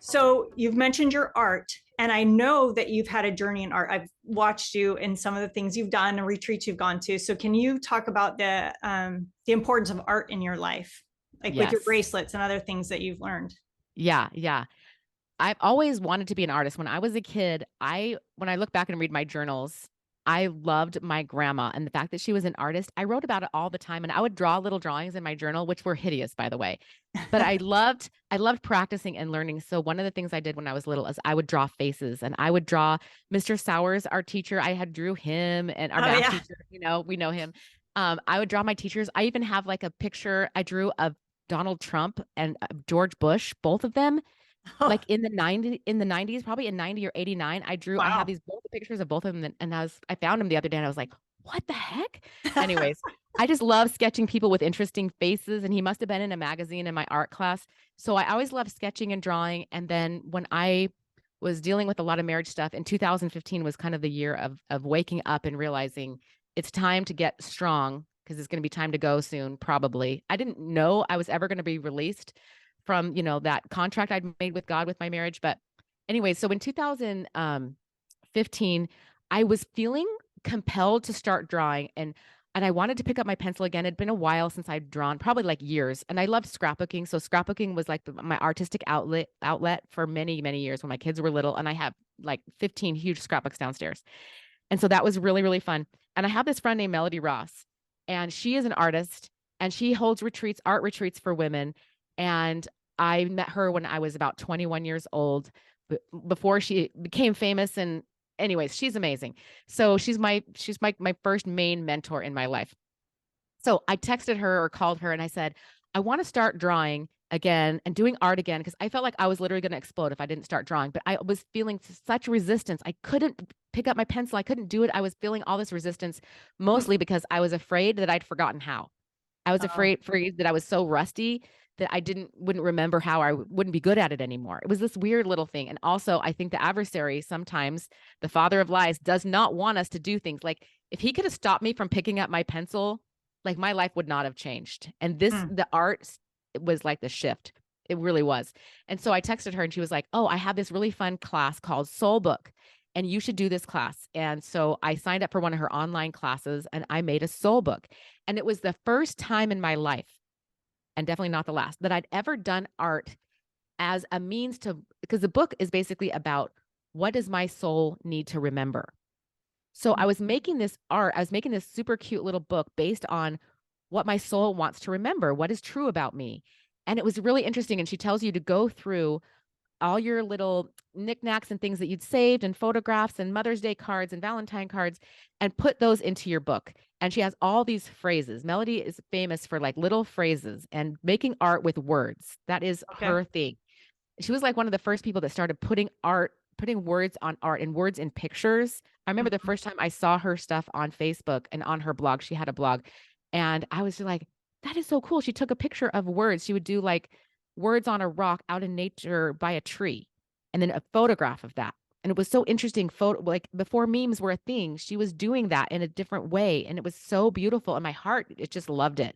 So you've mentioned your art, and I know that you've had a journey in art. I've watched you in some of the things you've done and retreats you've gone to. So can you talk about the importance of art in your life, like with your Yes. bracelets and other things that you've learned? Yeah, yeah. I've always wanted to be an artist. When I was a kid, when I look back and read my journals, I loved my grandma and the fact that she was an artist. I wrote about it all the time and I would draw little drawings in my journal, which were hideous, by the way. But I loved practicing and learning. So one of the things I did when I was little is I would draw faces and I would draw Mr. Sowers, our teacher. I had drew him and our Oh math yeah. teacher, we know him. I would draw my teachers. I even have like a picture I drew of Donald Trump and George Bush, both of them Oh, like in the 90s, probably in 90 or 89. I have wow. these both pictures of both of them, and I found them the other day and I was like, what the heck? Anyways, I just love sketching people with interesting faces, and he must have been in a magazine in my art class. So I always loved sketching and drawing. And then when I was dealing with a lot of marriage stuff in 2015 was kind of the year of waking up and realizing it's time to get strong because it's going to be time to go soon, probably. I didn't know I was ever going to be released from, that contract I'd made with God with my marriage. But anyway, so in 2015, I was feeling compelled to start drawing and I wanted to pick up my pencil again. It'd been a while since I'd drawn, probably like years. And I loved scrapbooking. So scrapbooking was like my artistic outlet for many, many years when my kids were little. And I have like 15 huge scrapbooks downstairs. And so that was really, really fun. And I have this friend named Melody Ross, and she is an artist and she holds retreats, art retreats for women. And I met her when I was about 21 years old, before she became famous. And anyways, she's amazing. So she's my first main mentor in my life. So I texted her or called her and I said, I want to start drawing again and doing art again because I felt like I was literally going to explode if I didn't start drawing. But I was feeling such resistance. I couldn't pick up my pencil. I couldn't do it. I was feeling all this resistance, mostly because I was afraid that I'd forgotten how. I was Oh, afraid that I was so rusty that wouldn't remember how I wouldn't be good at it anymore. It was this weird little thing. And also, I think the adversary sometimes, the father of lies, does not want us to do things like if he could have stopped me from picking up my pencil, like my life would not have changed. And hmm. the art was like the shift. It really was. And so I texted her and she was like, "Oh, I have this really fun class called Soul Book and you should do this class." And so I signed up for one of her online classes and I made a soul book. And it was the first time in my life, and definitely not the last, that I'd ever done art as a means to, because the book is basically about what does my soul need to remember. So I was making this art, I was making this super cute little book based on what my soul wants to remember, what is true about me. And it was really interesting. And she tells you to go through all your little knickknacks and things that you'd saved and photographs and Mother's Day cards and Valentine cards and put those into your book. And she has all these phrases. Melody is famous for like little phrases and making art with words. That is Okay. her thing. She was like one of the first people that started putting words on art and words in pictures. I remember the Mhm. first time I saw her stuff on Facebook and on her blog. She had a blog. And I was just like, that is so cool. She took a picture of words. She would do like words on a rock out in nature by a tree and then a photograph of that. And it was so interesting. Photo like before memes were a thing, she was doing that in a different way. And it was so beautiful. And my heart, it just loved it.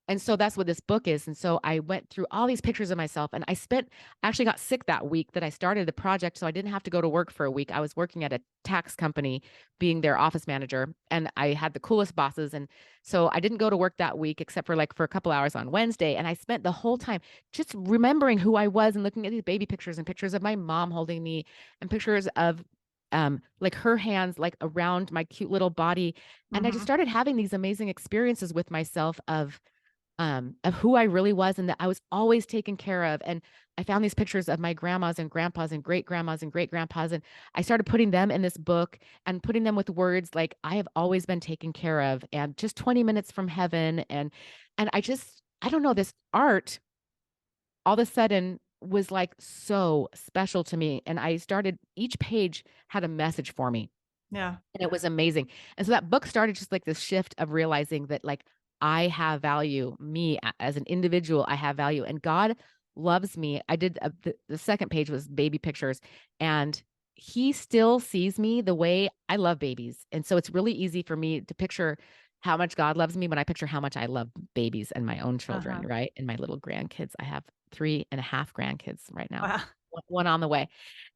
And so that's what this book is. And so I went through all these pictures of myself and I actually got sick that week that I started the project. So I didn't have to go to work for a week. I was working at a tax company, being their office manager, and I had the coolest bosses. And so I didn't go to work that week except for like for a couple hours on Wednesday. And I spent the whole time just remembering who I was and looking at these baby pictures and pictures of my mom holding me and pictures of like her hands like around my cute little body. And I just Mhm. started having these amazing experiences with myself of who I really was and that I was always taken care of. And I found these pictures of my grandmas and grandpas and great grandmas and great grandpas. And I started putting them in this book and putting them with words like I have always been taken care of and just 20 minutes from heaven. And I don't know, this art all of a sudden was like so special to me. And I started each page had a message for me. Yeah. And it was amazing. And so that book started just like this shift of realizing that like I have value, as an individual, I have value and God loves me. I did the second page was baby pictures and he still sees me the way I love babies. And so it's really easy for me to picture how much God loves me when I picture how much I love babies and my own children, Uh-huh. right? And my little grandkids. I have 3.5 grandkids right now. Wow. one on the way.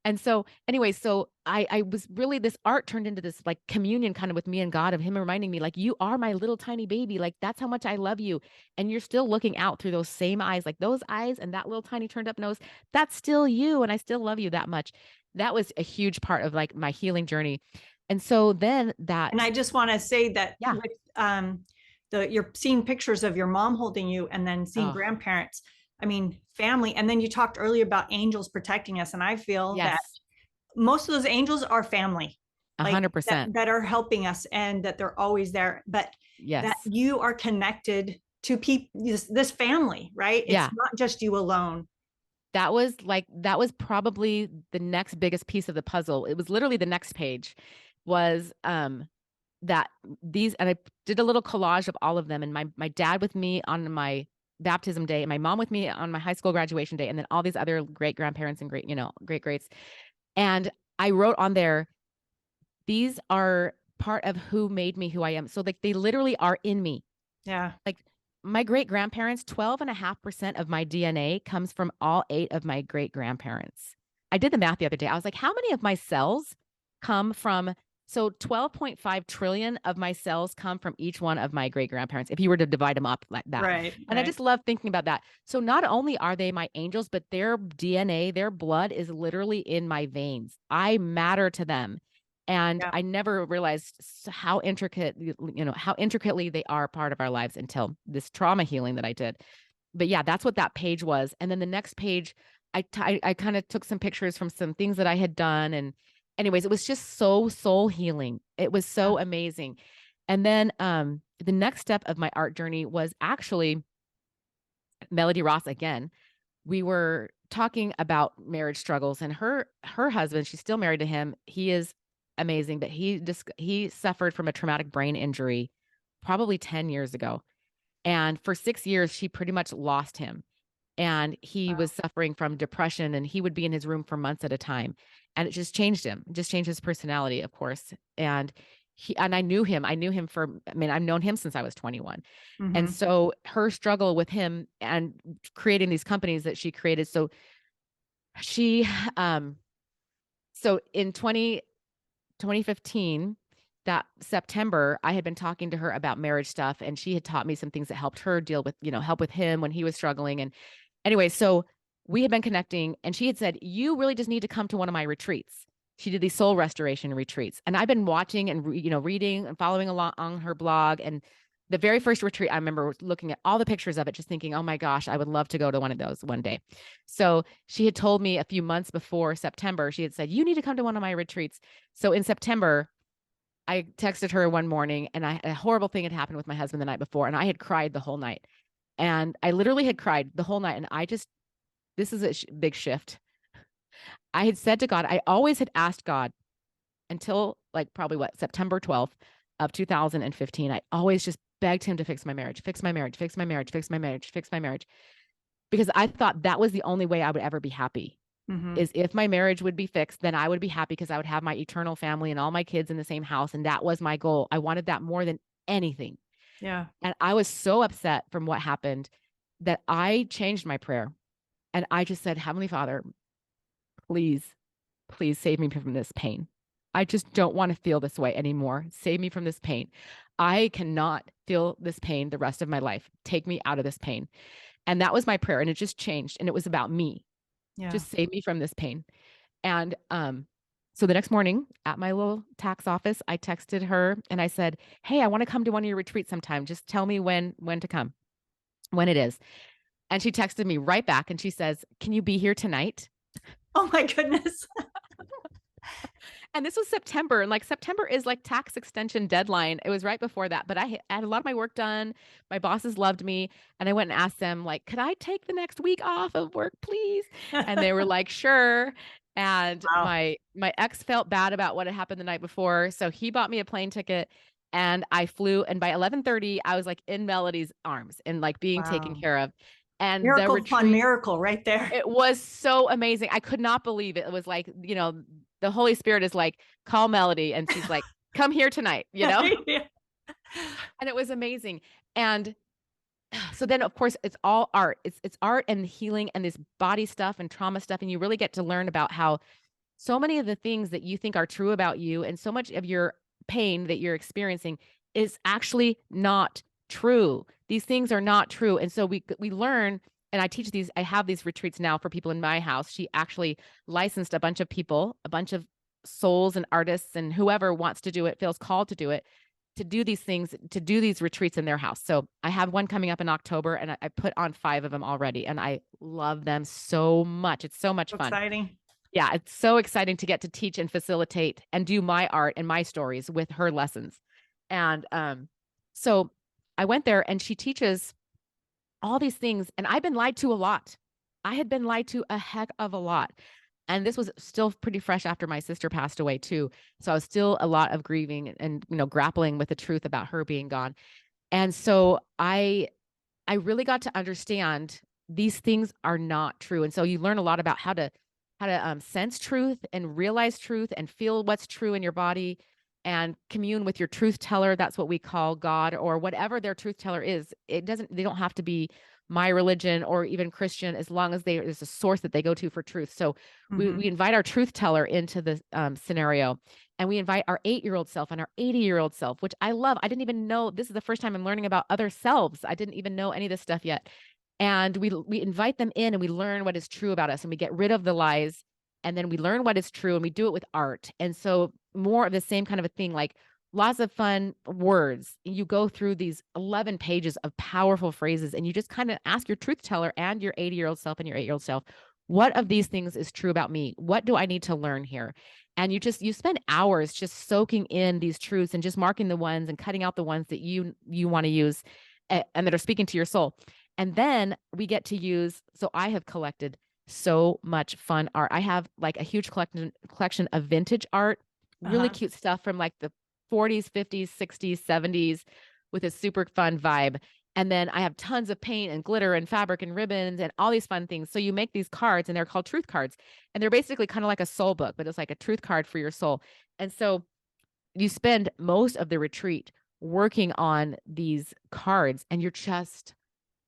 And so anyway, so I was really, this art turned into this like communion kind of with me and God, of him reminding me like, you are my little tiny baby. Like that's how much I love you. And you're still looking out through those same eyes, like those eyes and that little tiny turned up nose. That's still you. And I still love you that much. That was a huge part of like my healing journey. And so then And that, I just want to say that yeah. with you're seeing pictures of your mom holding you and then seeing Oh, grandparents. I mean, family. And then you talked earlier about angels protecting us. And I feel that yes, most of those angels are family, like that, 100%. that are helping us and that they're always there. But that Yes. you are connected to people, this family, right? It's Yeah. not just you alone. That was probably the next biggest piece of the puzzle. It was literally the next page was that these, and I did a little collage of all of them, and my dad with me on my baptism day, and my mom with me on my high school graduation day, and then all these other great grandparents and great, great greats. And I wrote on there, these are part of who made me who I am. So like they literally are in me. Yeah. Like my great grandparents, 12.5% of my DNA comes from all 8 of my great grandparents. I did the math the other day. I was like, how many of my cells come from? So 12.5 trillion of my cells come from each one of my great grandparents, if you were to divide them up like that. Right. And I Right. just love thinking about that. So not only are they my angels, but their DNA, their blood is literally in my veins. I matter to them. And Yeah. I never realized how intricate, how intricately they are part of our lives until this trauma healing that I did. But yeah, that's what that page was. And then the next page, I kind of took some pictures from some things that I had done. And anyways, it was just so soul healing. It was Yeah. so amazing. And then the next step of my art journey was actually Melody Ross again. We were talking about marriage struggles, and her husband, she's still married to him. He is amazing, but he suffered from a traumatic brain injury probably 10 years ago. And for 6 years she pretty much lost him. And he Wow. was suffering from depression, and he would be in his room for months at a time. And it just changed him, just changed his personality, of course. And I knew him. I knew him for, I mean, I've known him since I was 21. And Mm-hmm. so her struggle with him and creating these companies that she created. So she, so in 2015, that September, I had been talking to her about marriage stuff, and she had taught me some things that helped her deal with, help with him when he was struggling. And anyway, so we had been connecting, and she had said, you really just need to come to one of my retreats. She did these soul restoration retreats. And I've been watching and, reading and following along on her blog. And the very first retreat, I remember looking at all the pictures of it, just thinking, oh my gosh, I would love to go to one of those one day. So she had told me a few months before September, she had said, you need to come to one of my retreats. So in September, I texted her one morning, and a horrible thing had happened with my husband the night before, and I had cried the whole night. And I literally had cried the whole night. And this is a big shift. I had said to God, I always had asked God until like probably September 12th of 2015. I always just begged him to fix my marriage, fix my marriage, fix my marriage, fix my marriage, fix my marriage. Because I thought that was the only way I would ever be happy, Mm-hmm. is if my marriage would be fixed, then I would be happy because I would have my eternal family and all my kids in the same house. And that was my goal. I wanted that more than anything. Yeah. And I was so upset from what happened that I changed my prayer. And I just said, Heavenly Father, please, please save me from this pain. I just don't want to feel this way anymore. Save me from this pain. I cannot feel this pain the rest of my life. Take me out of this pain. And that was my prayer. And it just changed. And it was about me. Yeah. Just save me from this pain. And so the next morning at my little tax office, I texted her and I said, hey, I want to come to one of your retreats sometime. Just tell me when to come, when it is. And she texted me right back and she says, can you be here tonight? Oh my goodness. And this was September, and like September is like tax extension deadline. It was right before that, but I had a lot of my work done. My bosses loved me, and I went and asked them like, could I take the next week off of work, please? And they were like, sure. And Wow. my ex felt bad about what had happened the night before, so he bought me a plane ticket, and I flew. And by 11:30, I was like in Melody's arms and like being taken Wow. care of. And the Miracle upon retreat, miracle right there. it was so amazing. I could not believe it. It was like, the Holy Spirit is like, call Melody. And she's like, come here tonight, Yeah. and it was amazing. And So then of course it's all art. It's art and healing and this body stuff and trauma stuff. And you really get to learn about how so many of the things that you think are true about you and so much of your pain that you're experiencing is actually not true. These things are not true. And so we learn, and I have these retreats now for people in my house. She actually licensed a bunch of people, a bunch of souls and artists and whoever wants to do it, feels called to do it, to do these things, to do these retreats in their house. So I have one coming up in October, and I put on 5 of them already, and I love them so much. It's so much fun. Exciting. Yeah, it's so exciting to get to teach and facilitate and do my art and my stories with her lessons. And so I went there and she teaches all these things. And I've been lied to a lot. I had been lied to a heck of a lot. And this was still pretty fresh after my sister passed away too. So I was still a lot of grieving and grappling with the truth about her being gone. And so I really got to understand these things are not true. And so you learn a lot about how to sense truth and realize truth and feel what's true in your body and commune with your truth teller. That's what we call God or whatever their truth teller is. They don't have to be my religion or even Christian, as long as there's a source that they go to for truth. So Mm-hmm. we invite our truth teller into the scenario, and we invite our 8-year-old self and our 80-year-old self, which I love. I didn't even know, this is the first time I'm learning about other selves. I didn't even know any of this stuff yet. And we invite them in and we learn what is true about us and we get rid of the lies, and then we learn what is true and we do it with art. And so more of the same kind of a thing, like lots of fun words. You go through these 11 pages of powerful phrases and you just kind of ask your truth teller and your 80-year-old self and your 8-year-old self, what of these things is true about me? What do I need to learn here? And you spend hours just soaking in these truths and just marking the ones and cutting out the ones that you want to use, and that are speaking to your soul. And then we get to use, so I have collected so much fun art. I have like a huge collection of vintage art, really Uh-huh. cute stuff from like the 40s, 50s, 60s, 70s with a super fun vibe. And then I have tons of paint and glitter and fabric and ribbons and all these fun things. So you make these cards and they're called truth cards. And they're basically kind of like a soul book, but it's like a truth card for your soul. And so you spend most of the retreat working on these cards and you're just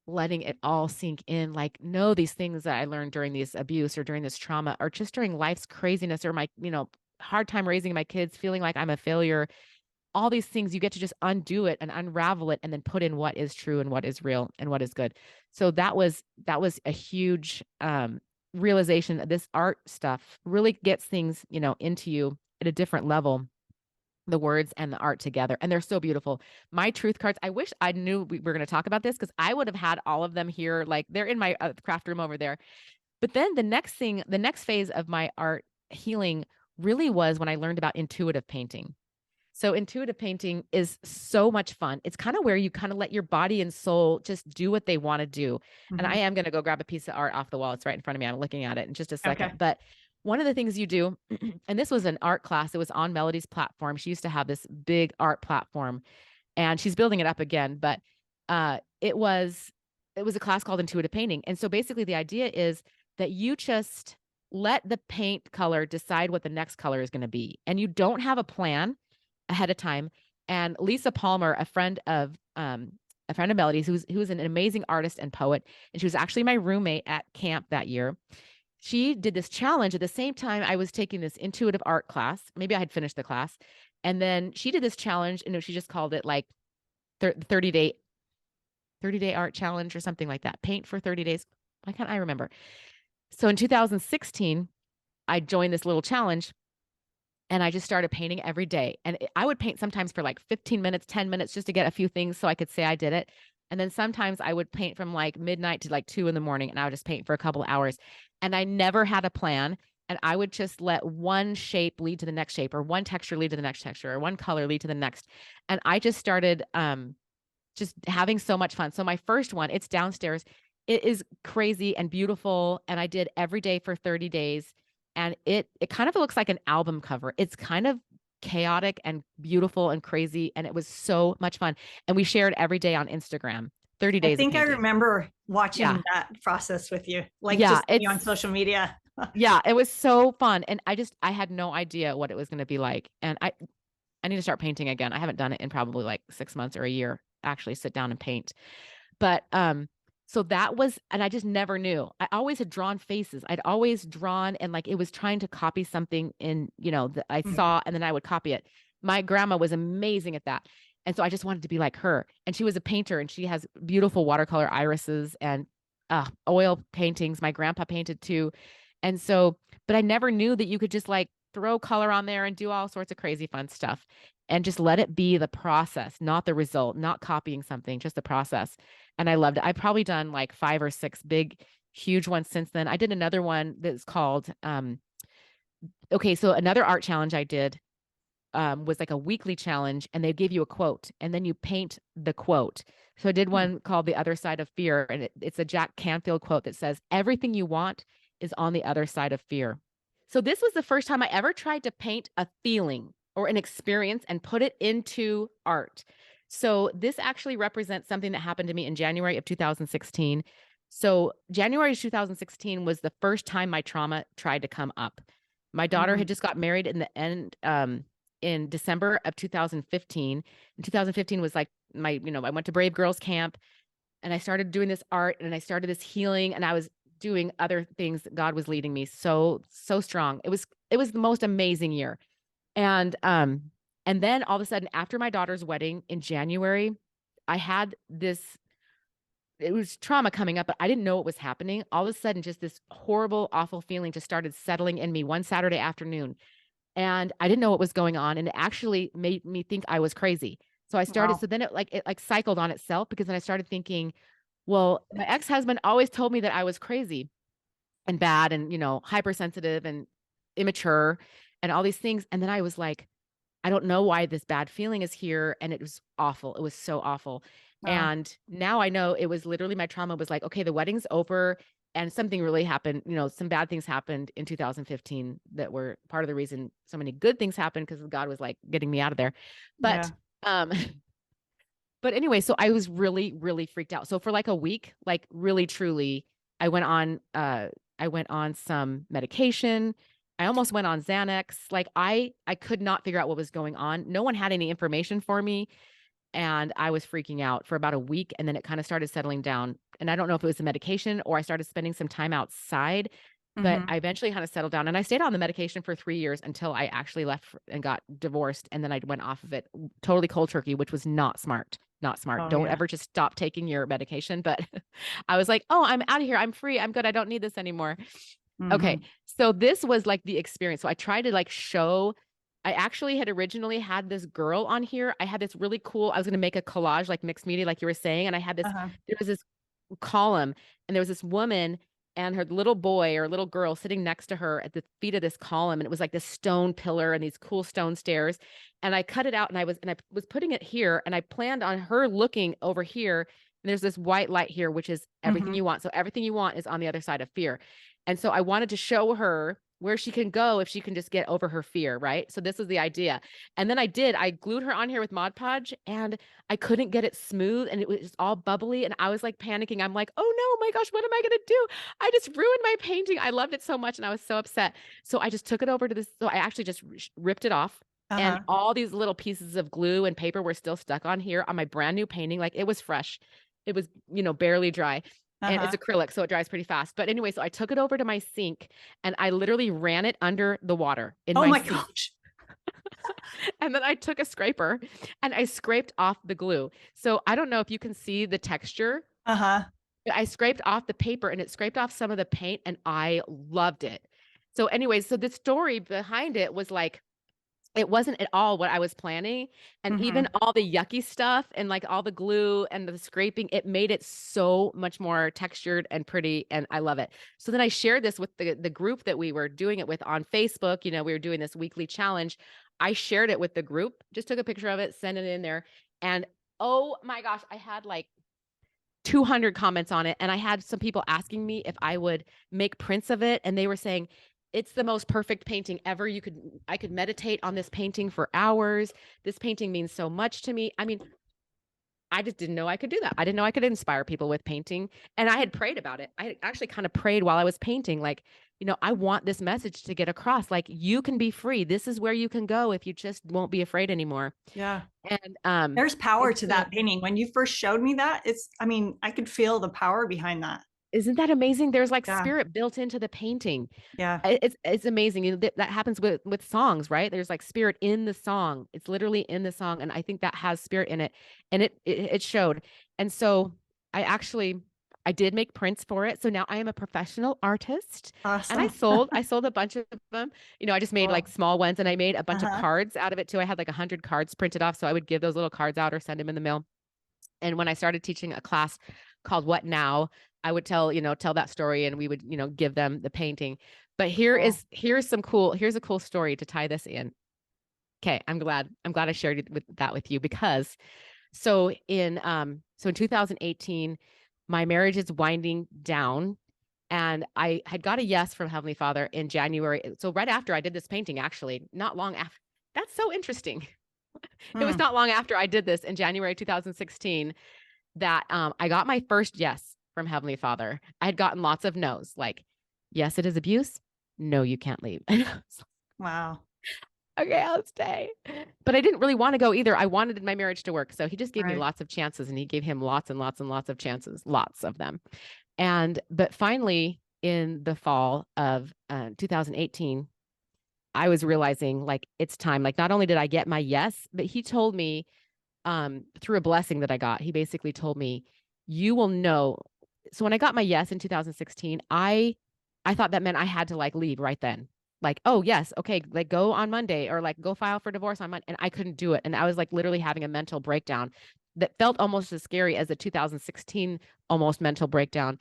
letting it all sink in. Like, no, these things that I learned during this abuse or during this trauma or just during life's craziness or my, hard time raising my kids, feeling like I'm a failure, all these things, you get to just undo it and unravel it and then put in what is true and what is real and what is good. So that was a huge realization that this art stuff really gets things, into you at a different level, the words and the art together. And they're so beautiful. My truth cards, I wish I knew we were going to talk about this because I would have had all of them here. Like they're in my craft room over there. But then the next phase of my art healing really was when I learned about intuitive painting. So intuitive painting is so much fun. It's kind of where you kind of let your body and soul just do what they want to do. And Mm-hmm. I am going to go grab a piece of art off the wall. It's right in front of me. I'm looking at it in just a Okay. second. But one of the things you do, and this was an art class, it was on Melody's platform. She used to have this big art platform and she's building it up again. But it was a class called intuitive painting. And so basically the idea is that you just let the paint color decide what the next color is going to be. And you don't have a plan ahead of time. And Lisa Palmer, a friend of Melody's, who's an amazing artist and poet, and she was actually my roommate at camp that year. She did this challenge at the same time I was taking this intuitive art class. Maybe I had finished the class, and then she did this challenge, and she just called it like 30-day art challenge or something like that. Paint for 30 days. Why can't I remember? So in 2016, I joined this little challenge and I just started painting every day. And I would paint sometimes for like 15 minutes, 10 minutes just to get a few things so I could say I did it. And then sometimes I would paint from like midnight to like 2 a.m. and I would just paint for a couple of hours. And I never had a plan. And I would just let one shape lead to the next shape or one texture lead to the next texture or one color lead to the next. And I just started just having so much fun. So my first one, it's downstairs. It is crazy and beautiful. And I did every day for 30 days. And it kind of looks like an album cover. It's kind of chaotic and beautiful and crazy. And it was so much fun. And we shared every day on Instagram, 30 I days of think I painting. remember Yeah. watching that process with you, like Yeah. just on social media. Yeah, it was so fun. And I had no idea what it was going to be like. And I need to start painting again. I haven't done it in probably like 6 months or a year, actually sit down and paint. But so that was, and I just never knew. I always had drawn faces. I'd always drawn, and like it was trying to copy something in, that I Mhm. saw, and then I would copy it. My grandma was amazing at that. And so I just wanted to be like her. And she was a painter, and she has beautiful watercolor irises and oil paintings. My grandpa painted too. And so, but I never knew that you could just like throw color on there and do all sorts of crazy fun stuff and just let it be the process, not the result, not copying something, just the process. And I loved it. I've probably done like 5 or 6 big, huge ones since then. I did another one that's called, okay, so another art challenge I did was like a weekly challenge, and they give you a quote and then you paint the quote. So I did one called The Other Side of Fear, and it's a Jack Canfield quote that says, "Everything you want is on the other side of fear." So this was the first time I ever tried to paint a feeling or an experience and put it into art. So this actually represents something that happened to me in January of 2016. So January of 2016 was the first time my trauma tried to come up. My daughter Mhm. had just got married in December of 2015. And 2015 was like I went to Brave Girls Camp, and I started doing this art, and I started this healing, and I was doing other things that God was leading me so strong. It was the most amazing year. And then all of a sudden after my daughter's wedding in January, I had this, it was trauma coming up, but I didn't know what was happening. All of a sudden, just this horrible, awful feeling just started settling in me one Saturday afternoon. And I didn't know what was going on. And it actually made me think I was crazy. So I started, Wow. so then it like cycled on itself, because then I started thinking, well, my ex-husband always told me that I was crazy and bad and, hypersensitive and immature and all these things. And then I was like, I don't know why this bad feeling is here. And it was awful. It was so awful. Wow. And now I know it was literally my trauma was like, okay, the wedding's over, and something really happened. Some bad things happened in 2015 that were part of the reason so many good things happened, because God was like getting me out of there. But, Yeah. um, but anyway, so I was really, really freaked out. So for like a week, like really truly, I went on I went on some medication. I almost went on Xanax. Like I could not figure out what was going on. No one had any information for me, and I was freaking out for about a week, and then it kind of started settling down. And I don't know if it was the medication or I started spending some time outside, but Mhm. I eventually kind of settled down, and I stayed on the medication for 3 years until I actually left and got divorced, and then I went off of it totally cold turkey, which was not smart. Not smart. Oh Don't yeah. ever just stop taking your medication, but I was like, "Oh, I'm out of here. I'm free. I'm good. I don't need this anymore." Okay. Mhm. So this was like the experience. So I tried to like show, I actually had originally had this girl on here. I had this really cool, I was going to make a collage, like mixed media, like you were saying. And I had this, Uh-huh. there was this column, and there was this woman and her little boy or little girl sitting next to her at the feet of this column. And it was like this stone pillar and these cool stone stairs. And I cut it out, and I was putting it here, and I planned on her looking over here. And there's this white light here, which is everything Mhm. you want. So everything you want is on the other side of fear. And so I wanted to show her where she can go if she can just get over her fear, right? So this was the idea. And then I glued her on here with Mod Podge, and I couldn't get it smooth, and it was all bubbly, and I was like panicking. I'm like, "Oh no, my gosh, what am I going to do? I just ruined my painting. I loved it so much, and I was so upset." So I just took it over to this, so I actually just ripped it off. And Uh-huh. all these little pieces of glue and paper were still stuck on here on my brand new painting. Like it was fresh. It was, barely dry, and it's Uh-huh. acrylic, so it dries pretty fast. But anyway, so I took it over to my sink, and I literally ran it under the water in Oh my my sink. gosh. And then I took a scraper and I scraped off the glue. So I don't know if you can see the texture, Uh-huh. but I scraped off the paper, and it scraped off some of the paint, and I loved it. So anyway, so the story behind it was like, it wasn't at all what I was planning, and even Mhm. all the yucky stuff and, like, all the glue and the scraping, it made it so much more textured and pretty, and I love it. So then I shared this with the group that we were doing it with on Facebook. We were doing this weekly challenge. I shared it with the group, just took a picture of it, sent it in there, and oh my gosh, I had, like, 200 comments on it, and I had some people asking me if I would make prints of it, and they were saying, "It's the most perfect painting ever. I could meditate on this painting for hours. This painting means so much to me." I mean, I just didn't know I could do that. I didn't know I could inspire people with painting. And I had prayed about it. I actually kind of prayed while I was painting, like, I want this message to get across. Like, you can be free. This is where you can go if you just won't be afraid anymore. Yeah. And There's power to so that painting. When you first showed me that, I mean, I could feel the power behind that. isn't that amazing? There's like Yeah. spirit built into the painting. Yeah. It's amazing. That happens with songs, right? There's like spirit in the song. It's literally in the song, and I think that has spirit in it, and it showed. And so I did make prints for it. So now I am a professional artist, and I Awesome. sold a bunch of them. I just made like Cool. small ones, and I made a bunch of Uh-huh. cards out of it too. I had like 100 cards printed off, so I would give those little cards out or send them in the mail. And when I started teaching a class called What Now, I would tell that story, and we would, give them the painting. But Cool. here's a cool story to tie this in. Okay, I'm glad I shared that with you, because so in 2018, my marriage is winding down, and I had got a yes from Heavenly Father in January. So right after I did this painting, actually, not long after. That's so interesting. It was Hmm. not long after I did this in January 2016 that I got my first yes from Heavenly Father. I had gotten lots of no's, like, yes, it is abuse. No, you can't leave. Wow. Okay, I'll stay. But I didn't really want to go either. I wanted my marriage to work. So he just gave me Right. lots of chances, and he gave him lots and lots and lots of chances, lots of them. But finally, in the fall of 2018, I was realizing like it's time. Like, not only did I get my yes, but he told me through a blessing that I got, he basically told me, you will know. So when I got my yes in 2016, I thought that meant I had to like leave right then. Like, oh yes, okay, like go on Monday, or like go file for divorce on Monday. And I couldn't do it. And I was like literally having a mental breakdown that felt almost as scary as the 2016 almost mental breakdown.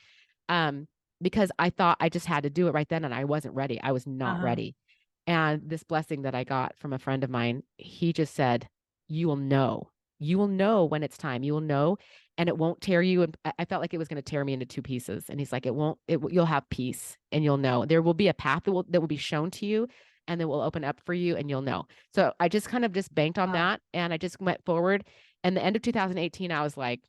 Um, because I thought I just had to do it right then, and I wasn't ready. I was not Uh-huh. ready. And this blessing that I got from a friend of mine, he just said, you will know. You will know when it's time. You will know, and it won't tear you. And I felt like it was going to tear me into two pieces. And he's like, it won't, you'll have peace, and you'll know. There will be a path that will be shown to you, and that will open up for you, and you'll know. So I just kind of just banked on Wow. that, and I just went forward. And the end of 2018, I was like,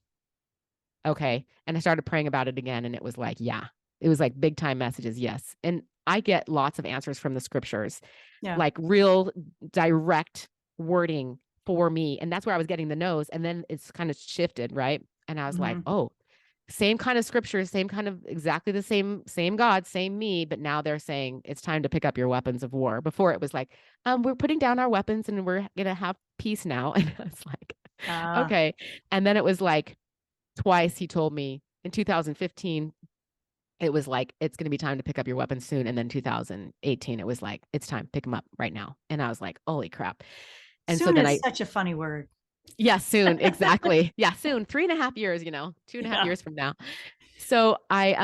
okay. And I started praying about it again, and it was like, yeah, it was like big time messages. Yes. And I get lots of answers from the scriptures, Yeah. like real direct wording for me. And that's where I was getting the no's. And then it's kind of shifted, right? And I was like, Hmm. oh, same kind of scriptures, same kind of exactly the same God, same me. But now they're saying it's time to pick up your weapons of war. Before it was like, we're putting down our weapons, and we're gonna have peace now. And I was like, Ah. okay. And then it was like twice he told me in 2015, it was like, it's going to be time to pick up your weapons soon. And then 2018, it was like, it's time, pick them up right now. And I was like, holy crap. And so Soon then is such a funny word. yeah, soon. Exactly. Yeah, soon. 3.5 years, 2.5 years Yeah. from now. So I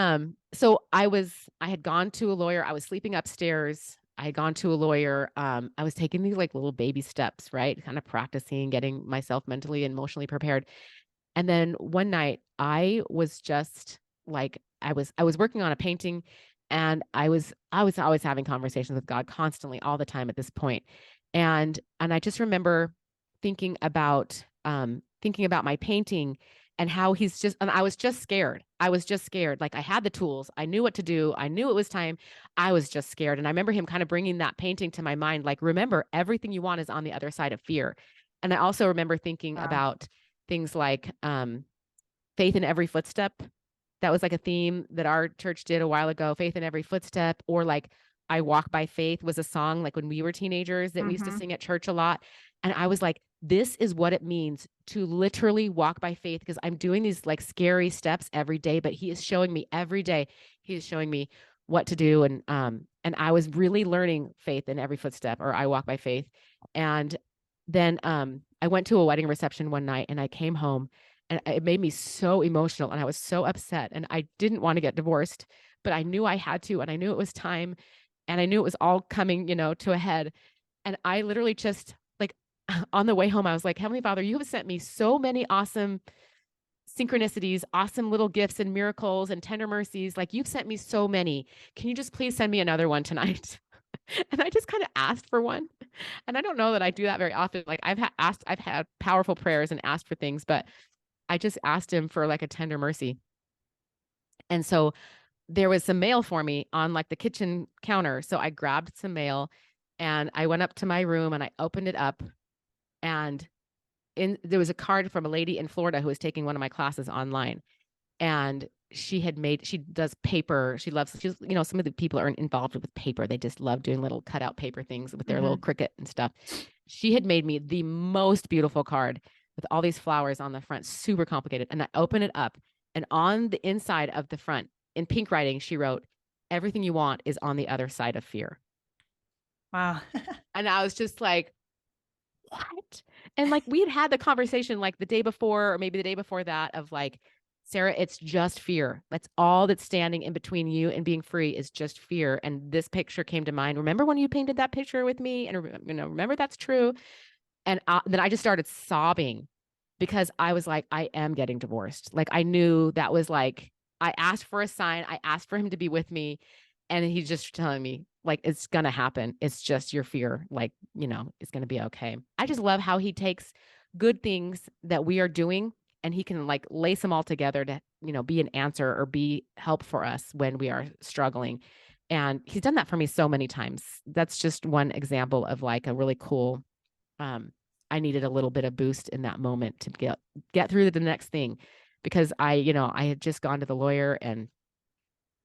had gone to a lawyer. I was sleeping upstairs. I had gone to a lawyer. I was taking these like little baby steps, right? Kind of practicing, getting myself mentally and emotionally prepared. And then one night I was just like, I was working on a painting, and I was always having conversations with God constantly all the time at this point. And I just remember thinking about my painting, and how and I was just scared. I was just scared. Like, I had the tools. I knew what to do. I knew it was time. I was just scared. And I remember him kind of bringing that painting to my mind, like, remember, everything you want is on the other side of fear. And I also remember thinking Wow. about things like faith in every footstep. That was like a theme that our church did a while ago. Faith in every footstep, or like I Walk by Faith was a song like when we were teenagers that we used to Hmm. sing at church a lot. And I was like, this is what it means to literally walk by faith, because I'm doing these like scary steps every day, but he is showing me every day. He is showing me what to do. And I was really learning faith in every footstep, or I Walk by Faith. And then I went to a wedding reception one night, and I came home, and it made me so emotional, and I was so upset, and I didn't want to get divorced, but I knew I had to, and I knew it was time, and I knew it was all coming, to a head. And I literally just like on the way home, I was like, Heavenly Father, you have sent me so many awesome synchronicities, awesome little gifts and miracles and tender mercies. Like, you've sent me so many. Can you just please send me another one tonight? And I just kind of asked for one. And I don't know that I do that very often. Like, I've had powerful prayers and asked for things, but I just asked him for like a tender mercy. And so there was some mail for me on like the kitchen counter. So I grabbed some mail and I went up to my room and I opened it up, and there was a card from a lady in Florida who was taking one of my classes online, and she does paper. Some of the people are involved with paper. They just love doing little cutout paper things with their little Mhm. Cricut and stuff. She had made me the most beautiful card with all these flowers on the front, super complicated. And I open it up, and on the inside of the front, in pink writing, she wrote, "Everything you want is on the other side of fear." Wow. And I was just like, what? And like we had the conversation like the day before, or maybe the day before that, of like, Sarah, it's just fear. That's all that's standing in between you and being free is just fear. And this picture came to mind. Remember when you painted that picture with me? And remember that's true. And then I just started sobbing because I was like, I am getting divorced. Like I knew that was like, I asked for a sign. I asked for him to be with me. And he's just telling me, like, it's going to happen. It's just your fear. Like, it's going to be okay. I just love how he takes good things that we are doing and he can like lace them all together to, be an answer or be help for us when we are struggling. And he's done that for me so many times. That's just one example of like a really cool, I needed a little bit of boost in that moment to get through to the next thing, because I had just gone to the lawyer and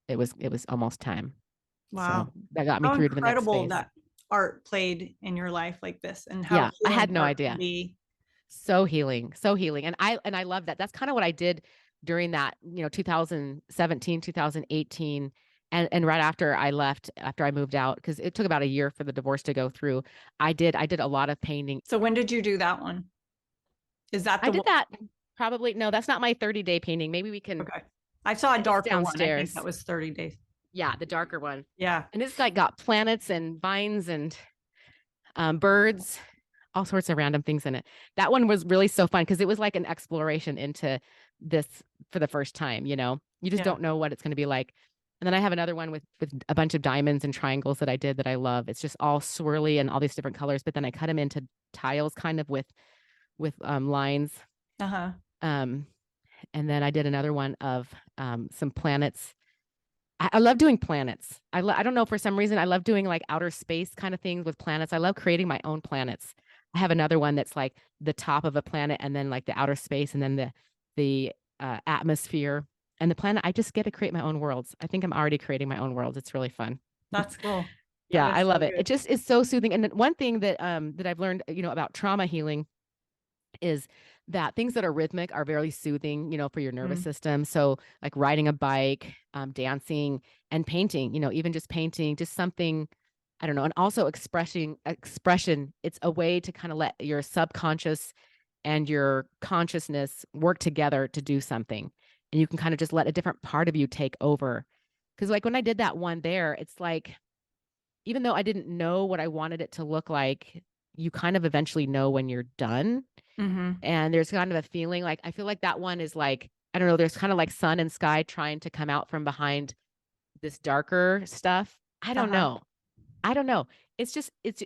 it was almost time. So Wow. that got me How through to the next incredible phase. that art played in your life like this, and how Yeah, I healing had no art can idea. be. So healing, so healing. And I love that. That's kind of what I did during that, 2017, 2018. And right after I left, after I moved out, because it took about a year for the divorce to go through, I did a lot of painting. So when did you do that one? Is that I the did one? that probably, no, that's not my 30-day painting. Maybe we can, Okay. I saw a I think it's darker one. I think that downstairs. was 30 days. Yeah, the darker one. Yeah. And it's like got planets and vines and birds, all sorts of random things in it. That one was really so fun because it was like an exploration into this for the first time. You just Yeah. don't know what it's going to be like. And then I have another one with a bunch of diamonds and triangles that I did that I love. It's just all swirly and all these different colors, but then I cut them into tiles kind of with lines. Uh-huh. Um, and then I did another one of some planets. I love doing planets. I don't know, for some reason I love doing like outer space kind of things with planets. I love creating my own planets. I have another one that's like the top of a planet and then like the outer space and then the atmosphere and the planet. I just get to create my own worlds. I think I'm already creating my own worlds. It's really fun. That's cool. That Yeah, I is love so it. good. It just is so soothing. And then one thing that I've learned, about trauma healing is that things that are rhythmic are very soothing, for your nervous Mm. system. So like riding a bike, dancing and painting, even just painting, just something, I don't know. And also expression. It's a way to kind of let your subconscious and your consciousness work together to do something. And you can kind of just let a different part of you take over. Cause like when I did that one there, it's like, even though I didn't know what I wanted it to look like, you kind of eventually know when you're done. Mm-hmm. And there's kind of a feeling like, I feel like that one is like, I don't know, there's kind of like sun and sky trying to come out from behind this darker stuff. I don't Uh-huh. know. I don't know. It's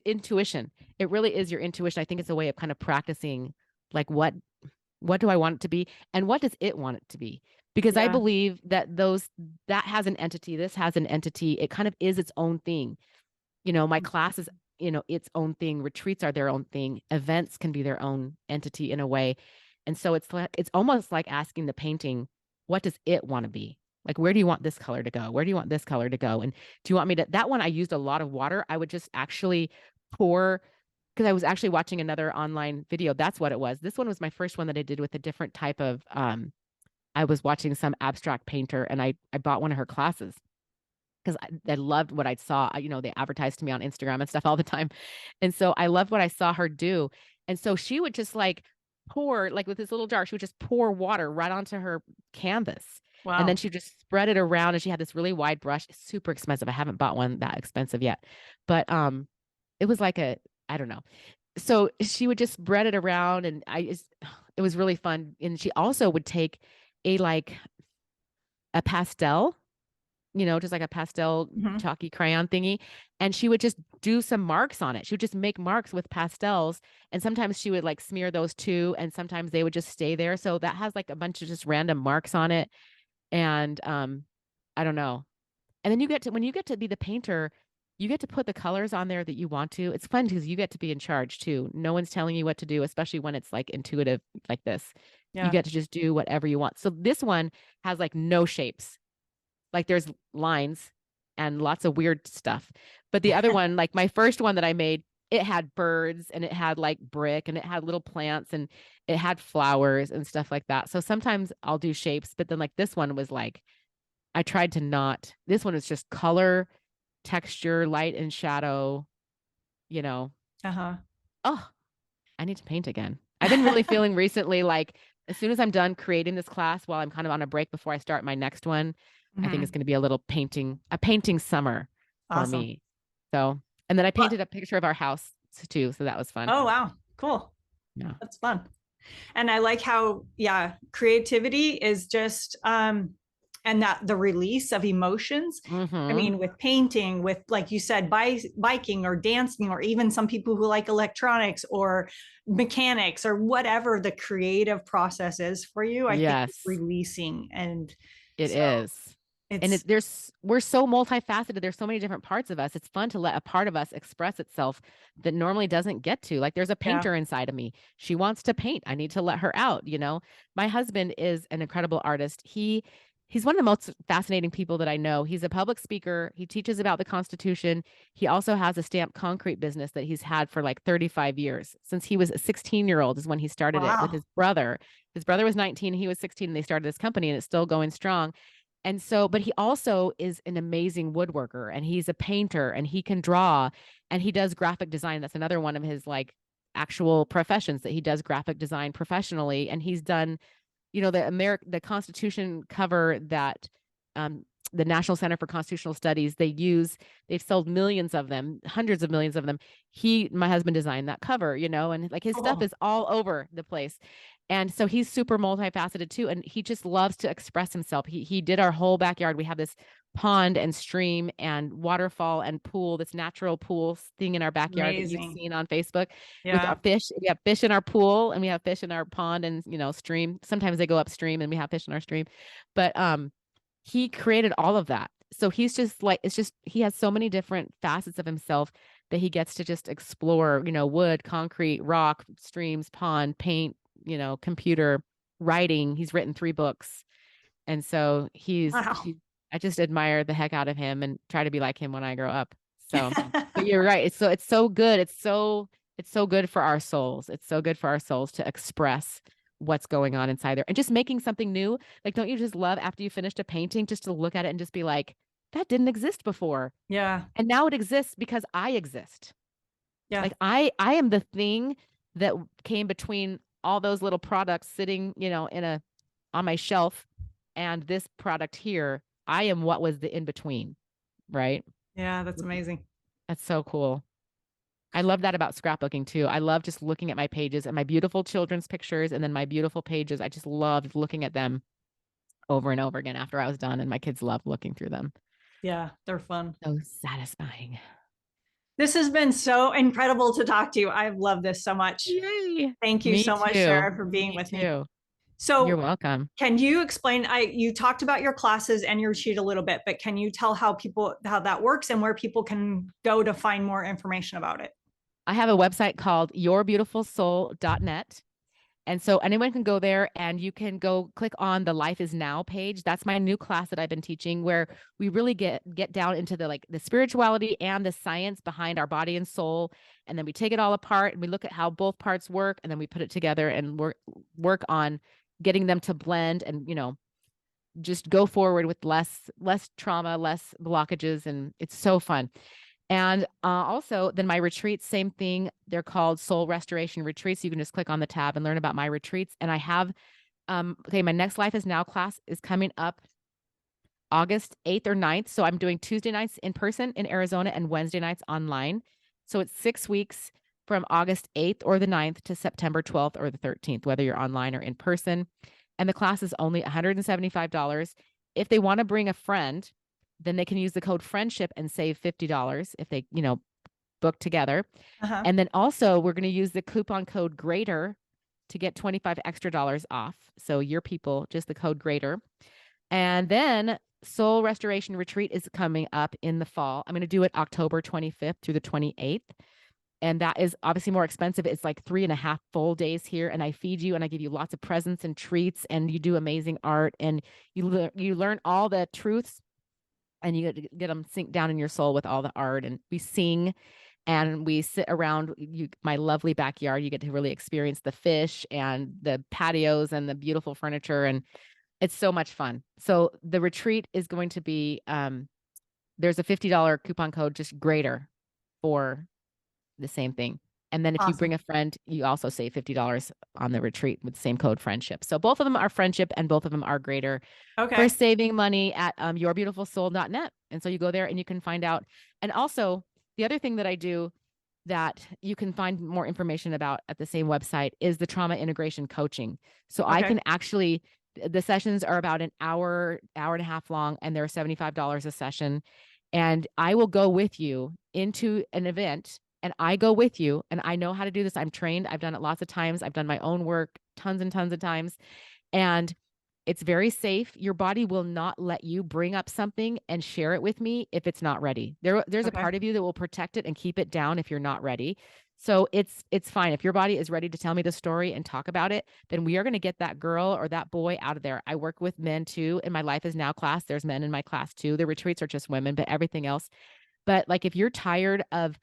intuition. It really is your intuition. I think it's a way of kind of practicing like what do I want it to be and what does it want it to be? Because I Yeah. believe that that has an entity, this has an entity. It kind of is its own thing. My class is, its own thing. Retreats are their own thing. Events can be their own entity in a way. And so it's almost like asking the painting, what does it want to be? Like, where do you want this color to go? Where do you want this color to go? And do you want me to, that one, I used a lot of water. I would just actually pour, because I was actually watching another online video. That's what it was. This one was my first one that I did with a different type of, I was watching some abstract painter and I bought one of her classes because I loved what I saw. They advertised to me on Instagram and stuff all the time. And so I loved what I saw her do. And so she would just like pour, like with this little jar, she would just pour water right onto her canvas. And then Wow. she just spread it around and she had this really wide brush. It's super expensive. I haven't bought one that expensive yet. But it was like I don't know. So she would just spread it around and it was really fun. And she also would take a like a pastel just like a pastel Mhm. chalky crayon thingy. And she would just do some marks on it. She would just make marks with pastels. And sometimes she would like smear those too. And sometimes they would just stay there. So that has like a bunch of just random marks on it. And I don't know. And then when you get to be the painter, you get to put the colors on there that you want to. It's fun because you get to be in charge too. No one's telling you what to do, especially when it's like intuitive like this. You Yeah. get to just do whatever you want. So this one has like no shapes. Like there's lines and lots of weird stuff. But the other one, like my first one that I made, it had birds and it had like brick and it had little plants and it had flowers and stuff like that. So sometimes I'll do shapes, but then like this one was like I tried to not. This one is just color, texture, light and shadow, you know. Uh-huh. Oh, I need to paint again. I've been really feeling recently like as soon as I'm done creating this class while I'm kind of on a break before I start my next one, I think it's Mhm. going to be a painting summer for Awesome. me. So, and then I Well, painted a picture of our house too. So that was fun. oh wow, cool. Yeah. That's fun. And I like how, yeah, creativity is just and that the release of emotions. I Mm-hmm. mean, with painting, with like you said, biking or dancing, or even some people who like electronics or mechanics or whatever the creative process is for you, I think it's Yes. releasing. And It so is. And it's we're so multifaceted. There's so many different parts of us. It's fun to let a part of us express itself that normally doesn't get to. Like there's a yeah. painter inside of me. She wants to paint. I need to let her out. My husband is an incredible artist. He's one of the most fascinating people that I know. He's a public speaker. He teaches about the Constitution. He also has a stamped concrete business that he's had for like 35 years. Since he was a 16-year-old is when he started it with Wow. his brother. His brother was 19, he was 16, and they started this company and it's still going strong. And so, but he also is an amazing woodworker and he's a painter and he can draw and he does graphic design. That's another one of his like actual professions that he does graphic design professionally. And he's done, the Constitution cover that um, the National Center for Constitutional Studies, they've sold millions of them, hundreds of millions of them. My husband designed that cover, and like his stuff Cool. is all over the place. And so he's super multifaceted too. And he just loves to express himself. He did our whole backyard. We have this pond and stream and waterfall and pool, this natural pool thing in our backyard that you've Amazing. seen on Facebook with our Yeah. fish. We have fish in our pool and we have fish in our pond and, stream. Sometimes they go upstream and we have fish in our stream. But he created all of that. So he's just like, it's just, he has so many different facets of himself that he gets to just explore, wood, concrete, rock, streams, pond, paint, computer, writing. He's written 3 books. And so Wow. I just admire the heck out of him and try to be like him when I grow up. So, but you're right. It's so good. It's so good for our souls. It's so good for our souls to express what's going on inside there and just making something new. Like, don't you just love after you finished a painting just to look at it and just be like, that didn't exist before. Yeah. And now it exists because I exist. Yeah. Like I am the thing that came between all those little products sitting, on my shelf and this product here. I am what was the in between, right? Yeah. That's amazing. That's so cool. I love that about scrapbooking too. I love just looking at my pages and my beautiful children's pictures and then my beautiful pages. I just loved looking at them over and over again after I was done and my kids loved looking through them. Yeah. They're fun. So satisfying. This has been so incredible to talk to you. I've loved this so much. Yay. Thank you Me so much, too. Sarah, for being Me with me. too. You're So, welcome. can you explain? You talked about your classes and your sheet a little bit, but can you tell how that works and where people can go to find more information about it? I have a website called yourbeautifulsoul.net. And so anyone can go there and you can go click on the Life is Now page. That's my new class that I've been teaching where we really get down into the spirituality and the science behind our body and soul. And then we take it all apart and we look at how both parts work and then we put it together and work on getting them to blend and, just go forward with less trauma, less blockages. And it's so fun. And also, then my retreats, same thing. They're called Soul Restoration Retreats. You can just click on the tab and learn about my retreats. And I have, my next Life is Now class is coming up August 8th or 9th. So I'm doing Tuesday nights in person in Arizona and Wednesday nights online. So it's 6 weeks from August 8th or the 9th to September 12th or the 13th, whether you're online or in person. And the class is only $175. If they want to bring a friend, then they can use the code friendship and save $50 if they, book together. Uh-huh. And then also we're going to use the coupon code greater to get 25 extra dollars off. So your people, just the code greater. And then Soul Restoration Retreat is coming up in the fall. I'm going to do it October 25th through the 28th. And that is obviously more expensive. It's like 3.5 full days here. And I feed you and I give you lots of presents and treats, and you do amazing art, and you learn all the truths, and you get them sink down in your soul with all the art. And we sing and we sit around my lovely backyard. You get to really experience the fish and the patios and the beautiful furniture. And it's so much fun. So the retreat is going to be, there's a $50 coupon code, just greater, for the same thing. And then if you bring Awesome. a friend, you also save $50 on the retreat with the same code friendship. So both of them are friendship and both of them are greater for Okay. saving money at yourbeautifulsoul.net. And so you go there and you can find out. And also the other thing that I do that you can find more information about at the same website is the trauma integration coaching. So I Okay. can actually, the sessions are about an hour, hour and a half long, and they're $75 a session. And I will go with you into an event, and I go with you, and I know how to do this. I'm trained. I've done it lots of times. I've done my own work tons and tons of times. And it's very safe. Your body will not let you bring up something and share it with me if it's not ready. There's a Okay. part of you that will protect it and keep it down if you're not ready. So it's fine. If your body is ready to tell me the story and talk about it, then we are going to get that girl or that boy out of there. I work with men too. In my Life Is Now class, there's men in my class too. The retreats are just women, but everything else. But like, if you're tired of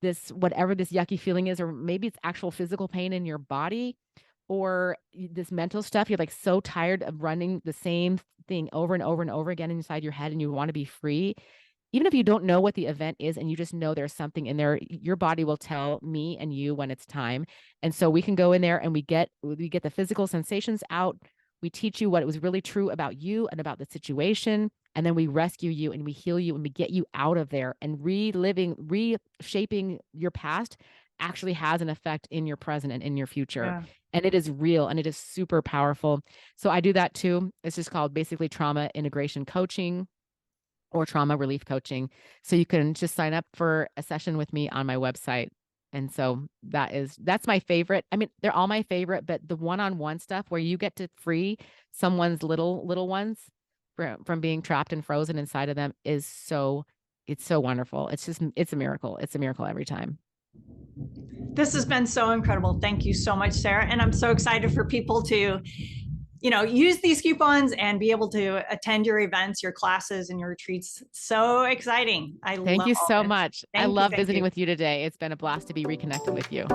this, whatever this yucky feeling is, or maybe it's actual physical pain in your body, or this mental stuff, you're like so tired of running the same thing over and over and over again inside your head, and you want to be free, even if you don't know what the event is and you just know there's something in there, your body will tell me and you when it's time. And so we can go in there and we get the physical sensations out. We teach you what was really true about you and about the situation. And then we rescue you and we heal you and we get you out of there. And reshaping your past actually has an effect in your present and in your future. Yeah. And it is real and it is super powerful. So I do that too. It's just called basically trauma integration coaching or trauma relief coaching. So you can just sign up for a session with me on my website. And so that's my favorite. I mean, they're all my favorite, but the one-on-one stuff where you get to free someone's little ones from being trapped and frozen inside of them it's so wonderful. It's a miracle. It's a miracle every time. This has been so incredible. Thank you so much, Sarah. And I'm so excited for people to, use these coupons and be able to attend your events, your classes, and your retreats. So exciting. I Thank love you all so this. much. I Thank you. love Thank visiting you. with you today. It's been a blast to be reconnected with you.